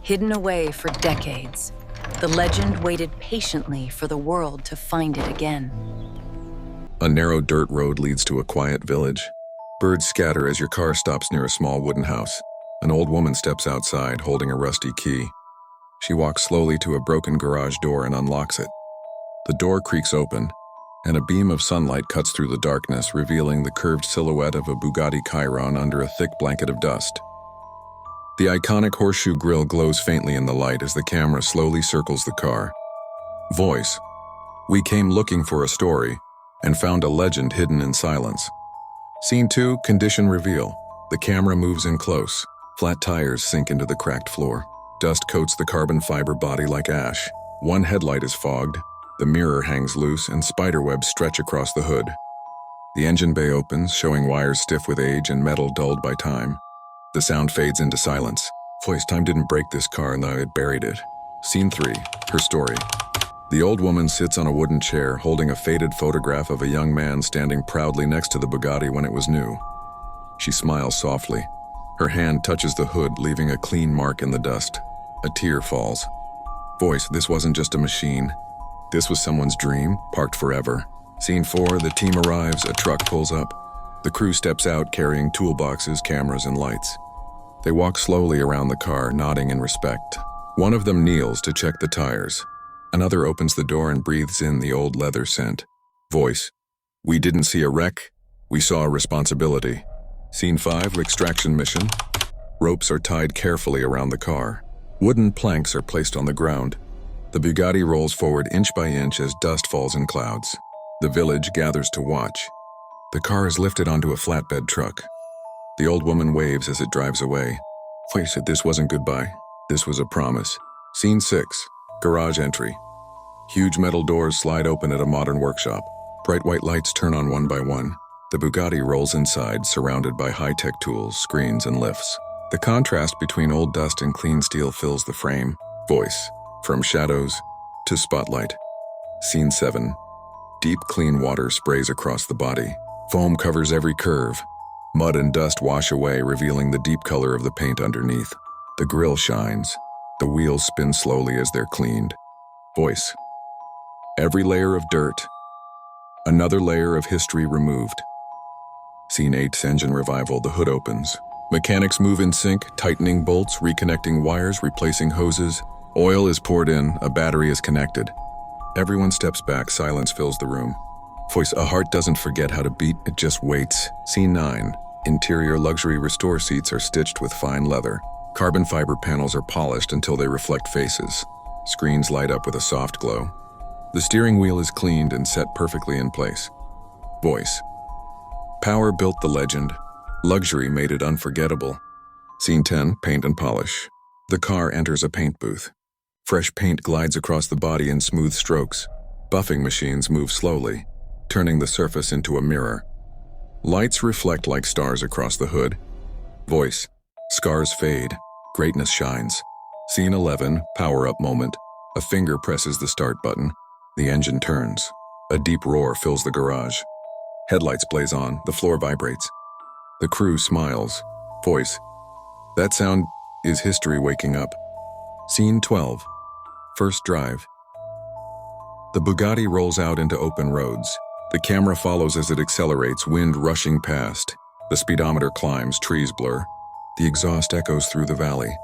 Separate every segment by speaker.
Speaker 1: Hidden away for decades, the legend waited patiently for the world to find it again.
Speaker 2: A narrow dirt road leads to a quiet village. Birds scatter as your car stops near a small wooden house. An old woman steps outside, holding a rusty key. She walks slowly to a broken garage door and unlocks it. The door creaks open, and a beam of sunlight cuts through the darkness, revealing the curved silhouette of a Bugatti Chiron under a thick blanket of dust. The iconic horseshoe grille glows faintly in the light as the camera slowly circles the car. Voice: "We came looking for a story and found a legend hidden in silence." Scene 2, condition reveal. The camera moves in close. Flat tires sink into the cracked floor. Dust coats the carbon fiber body like ash. One headlight is fogged. The mirror hangs loose and spiderwebs stretch across the hood. The engine bay opens, showing wires stiff with age and metal dulled by time. The sound fades into silence. Voice: "Time didn't break this car, though it buried it." Scene 3, her story. The old woman sits on a wooden chair, holding a faded photograph of a young man standing proudly next to the Bugatti when it was new. She smiles softly. Her hand touches the hood, leaving a clean mark in the dust. A tear falls. Voice: "This wasn't just a machine. This was someone's dream, parked forever." Scene 4, the team arrives, a truck pulls up. The crew steps out carrying toolboxes, cameras, and lights. They walk slowly around the car, nodding in respect. One of them kneels to check the tires. Another opens the door and breathes in the old leather scent. Voice: "We didn't see a wreck, we saw a responsibility." Scene 5, extraction mission. Ropes are tied carefully around the car. Wooden planks are placed on the ground. The Bugatti rolls forward inch by inch as dust falls in clouds. The village gathers to watch. The car is lifted onto a flatbed truck. The old woman waves as it drives away. Voice: "This wasn't goodbye. This was a promise." Scene 6, garage entry. Huge metal doors slide open at a modern workshop. Bright white lights turn on one by one. The Bugatti rolls inside, surrounded by high-tech tools, screens, and lifts. The contrast between old dust and clean steel fills the frame. Voice: "From shadows to spotlight." Scene 7, deep clean water sprays across the body. Foam covers every curve. Mud and dust wash away, revealing the deep color of the paint underneath. The grille shines. The wheels spin slowly as they're cleaned. Voice: "Every layer of dirt, another layer of history removed." Scene 8, engine revival. The hood opens. Mechanics move in sync, tightening bolts, reconnecting wires, replacing hoses. Oil is poured in, a battery is connected. Everyone steps back, silence fills the room. Voice: "A heart doesn't forget how to beat, it just waits." Scene 9, interior luxury restore seats are stitched with fine leather. Carbon fiber panels are polished until they reflect faces. Screens light up with a soft glow. The steering wheel is cleaned and set perfectly in place. Voice: "Power built the legend. Luxury made it unforgettable." Scene 10, paint and polish. The car enters a paint booth. Fresh paint glides across the body in smooth strokes. Buffing machines move slowly, turning the surface into a mirror. Lights reflect like stars across the hood. Voice: "Scars fade, greatness shines." Scene 11, power-up moment. A finger presses the start button. The engine turns. A deep roar fills the garage. Headlights blaze on, the floor vibrates. The crew smiles. Voice: "That sound is history waking up." Scene 12, first drive. The Bugatti rolls out into open roads. The camera follows as it accelerates, wind rushing past. The speedometer climbs, trees blur. The exhaust echoes through the valley,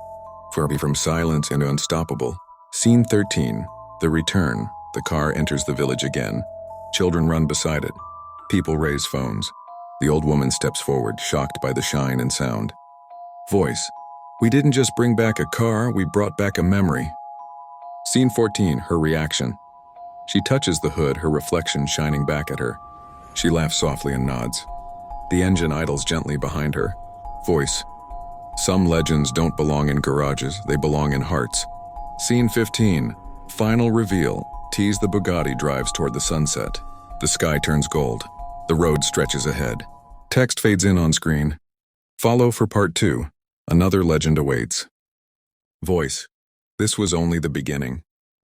Speaker 2: from silence into unstoppable. Scene 13, the return. The car enters the village again. Children run beside it. People raise phones. The old woman steps forward, shocked by the shine and sound. Voice: "We didn't just bring back a car, we brought back a memory." Scene 14, her reaction. She touches the hood, her reflection shining back at her. She laughs softly and nods. The engine idles gently behind her. Voice: "Some legends don't belong in garages, they belong in hearts." Scene 15, final reveal. Tease the Bugatti drives toward the sunset. The sky turns gold. The road stretches ahead. Text fades in on screen. Follow for part 2. Another legend awaits. Voice: "This was only the beginning."